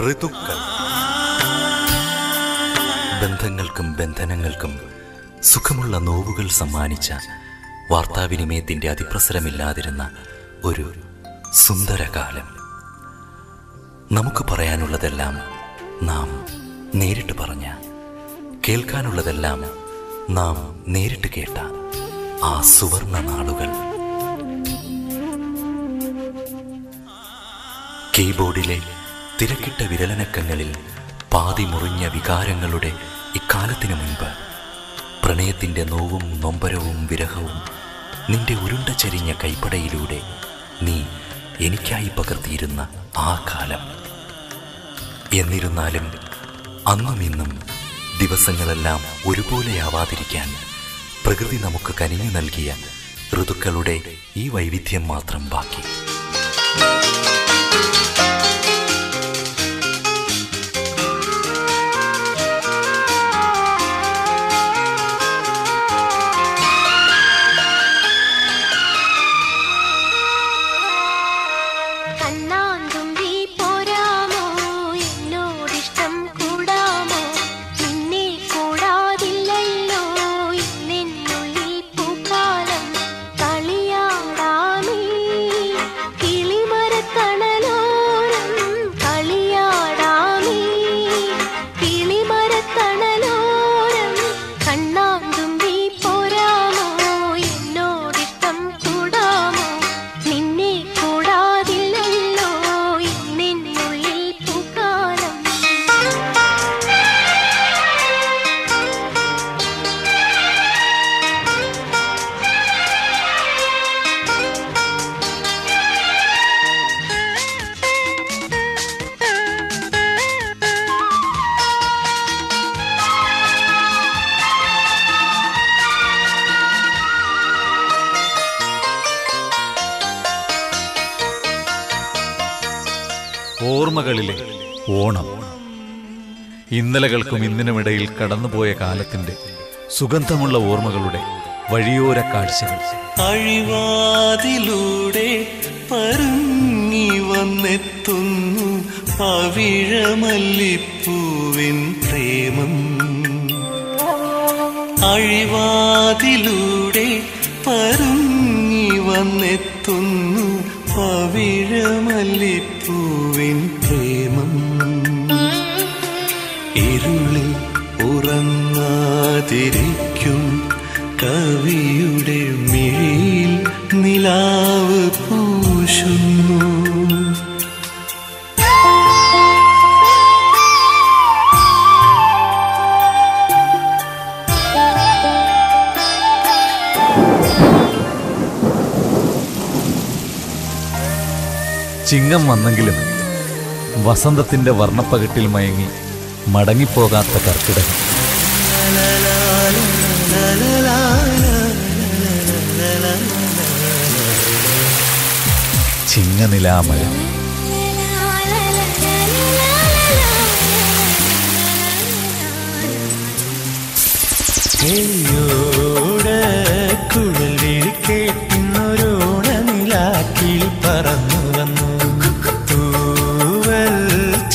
ഋതുക്കൾ. ബന്ധങ്ങൾക്കും ബന്ധനങ്ങൾക്കും സുഖമുള്ള നോവുകൾ സമ്മാനിച്ച, വാർത്താവിനിമയത്തിൻ്റെ അതിപ്രസരമില്ലാതിരുന്ന ഒരു സുന്ദരകാലം. നമുക്ക് പറയാനുള്ളതെല്ലാം നാം നേരിട്ട് പറഞ്ഞ, കേൾക്കാനുള്ളതെല്ലാം നാം നേരിട്ട് കേട്ട ആ സുവർണ നാളുകൾ. കീബോർഡിലെ തിരക്കിട്ട വിരലനക്കങ്ങളിൽ പാതി മുറിഞ്ഞ വികാരങ്ങളുടെ ഇക്കാലത്തിനു മുൻപ് പ്രണയത്തിൻ്റെ നോവും നൊമ്പരവും വിരഹവും നിന്റെ ഉരുണ്ട ചരിഞ്ഞ കൈപ്പടയിലൂടെ നീ എനിക്കായി പകർത്തിയിരുന്ന ആ കാലം. എന്നിരുന്നാലും അന്നും ഇന്നും ദിവസങ്ങളെല്ലാം ഒരുപോലെയാവാതിരിക്കാൻ പ്രകൃതി നമുക്ക് കനിഞ്ഞു നൽകിയ ഋതുക്കളുടെ ഈ വൈവിധ്യം മാത്രം ബാക്കി. ഓർമ്മകളിലെ ഓണം. ഇന്നലകൾക്കും ഇന്നിനുമിടയിൽ കടന്നുപോയ കാലത്തിന്റെ സുഗന്ധമുള്ള ഓർമ്മകളുടെ വഴിയോര കാഴ്ചകൾ. അഴിവാതിലൂടെ പരുങ്ങി വന്നെത്തുന്നു പവിഴമല്ലിപ്പൂവിൻ പ്രേമം. അഴിവാതിലൂടെ പരുങ്ങി വന്നെത്തുന്നു പവിഴമല്ലിപ്പൂവിൻ പ്രേമം. ഇരുളിൽ ഉറങ്ങാതിരിക്കും കവിയുടെ മിഴിയിൽ നിലാവ് പൂശുന്നു. ചിങ്ങം വന്നെങ്കിലും വസന്തത്തിന്റെ വർണ്ണപ്പകിട്ടിൽ മയങ്ങി മടങ്ങിപ്പോകാത്ത കർക്കിടകം. ചിങ്ങനിലാമഴ. കേട്ടിന്നൊരോണനിലാക്കിൽ പറന്നു വന്നു. തൂവൽ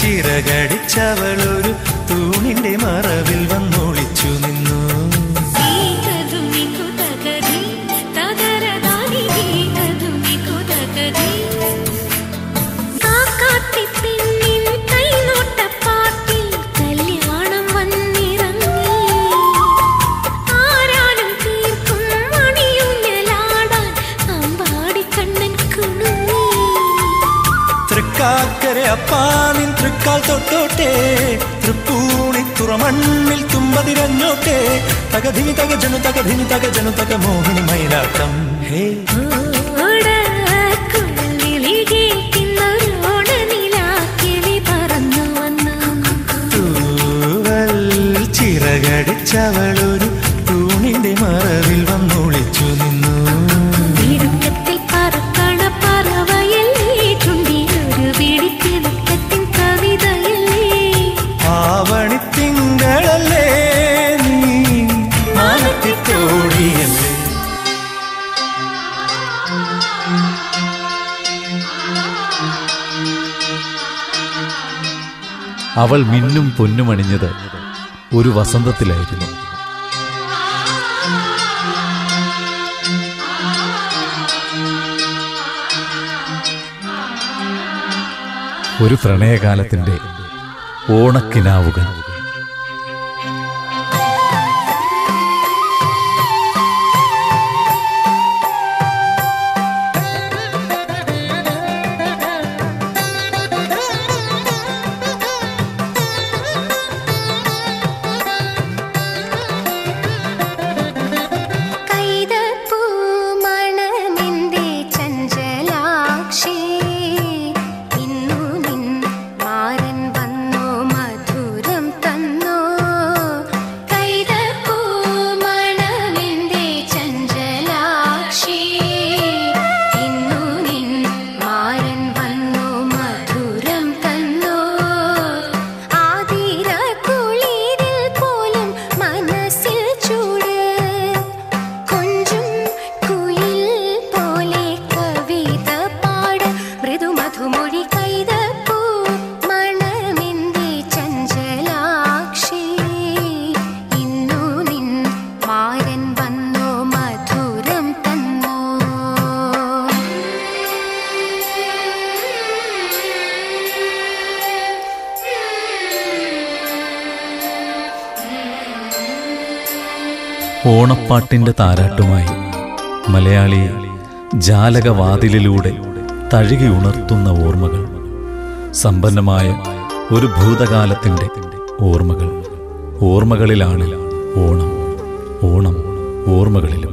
ചിറകടിച്ചവളൊരു തൂണിന്റെ മറവിൽ വന്നൊളിച്ചു നിന്നു. അപ്പാനിൻ തൃക്കാൽ തൊട്ടോട്ടെ, തൃപ്പൂണി തുറമണ്ണിൽ തുമ്പതിരഞ്ഞോട്ടെ. തകധിനി തകജനു തകധിനി തകജനു തക മോഹിനി മയിലാട്ടം. ഹേ തൂവൽ ചിറകടിച്ചവളൊരു തൂണിന്റെ മറവിൽ വന്നൊളിച്ചു നിന്നു. ആവണിത്തിങ്കളല്ലേ നീ മാനത്തിത്തോടിയല്ലേ. അവൾ മിന്നും പൊന്നുമണിഞ്ഞത് ഒരു വസന്തത്തിലായിരുന്നു. ഒരു പ്രണയകാലത്തിൻ്റെ ഓണക്കിനാവുകൾ. ഓണപ്പാട്ടിൻ്റെ താരാട്ടുമായി മലയാളിയെ ജാലകവാതിലിലൂടെ തഴുകി ഉണർത്തുന്ന ഓർമ്മകൾ. സമ്പന്നമായ ഒരു ഭൂതകാലത്തിൻ്റെ ഓർമ്മകൾ. ഓർമ്മകളിലാണ് ഓണം. ഓണം ഓർമ്മകളിലും.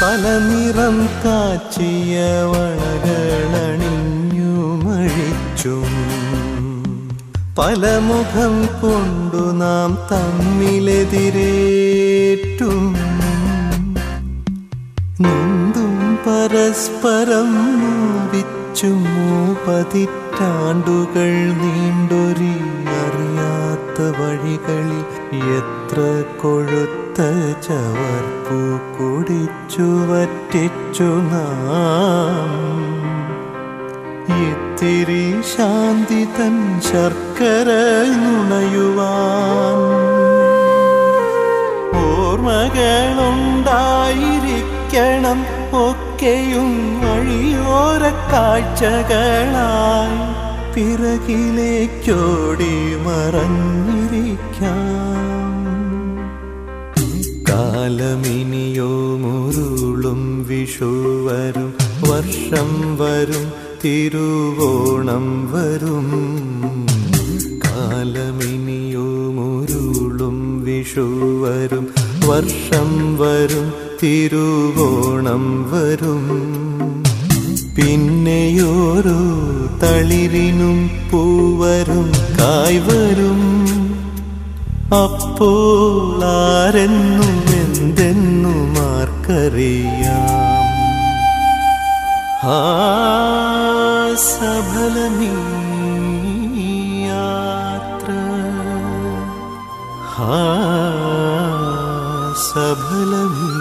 പല നിറം കാച്ചിയ വളകളണിഞ്ഞു മഴിച്ചും പല മുഖം കൊണ്ടു നാം തമ്മിലെതിരേറ്റും നൊന്തും പരസ്പരം നോവിച്ചും പതിറ്റാണ്ടുകൾ നീണ്ടൊരി അറിയാത്ത വഴികളിൽ എത്ര കൊഴുത്ത ചവർപ്പു കുടിച്ചു വറ്റിച്ചു നാം ഇത്തിരി ശാന്തി തൻ ശർക്കര നുണയുവാൻ. ഓർമ്മകളുണ്ടായിരിക്കണം ഒക്കെയും വഴിയോര കാഴ്ചകളായി പിറകിലേക്കോടി മറഞ്ഞിരിക്കാം. കാലമിനിയോ മുരുളും വിഷു വരും, വർഷം വരും, തിരുവോണം വരും. കാലമിനിയോ മുരുളും വിഷു വരും, വർഷം വരും, തിരുവോണം വരും. പിന്നെയോരോ തളിരിനും പൂവരും കായ് വരും. അപ്പോൾ ആരെന്നും എന്തെന്നും ആർക്കറിയാം. സഫലമീ യാത്ര, സഫലമീ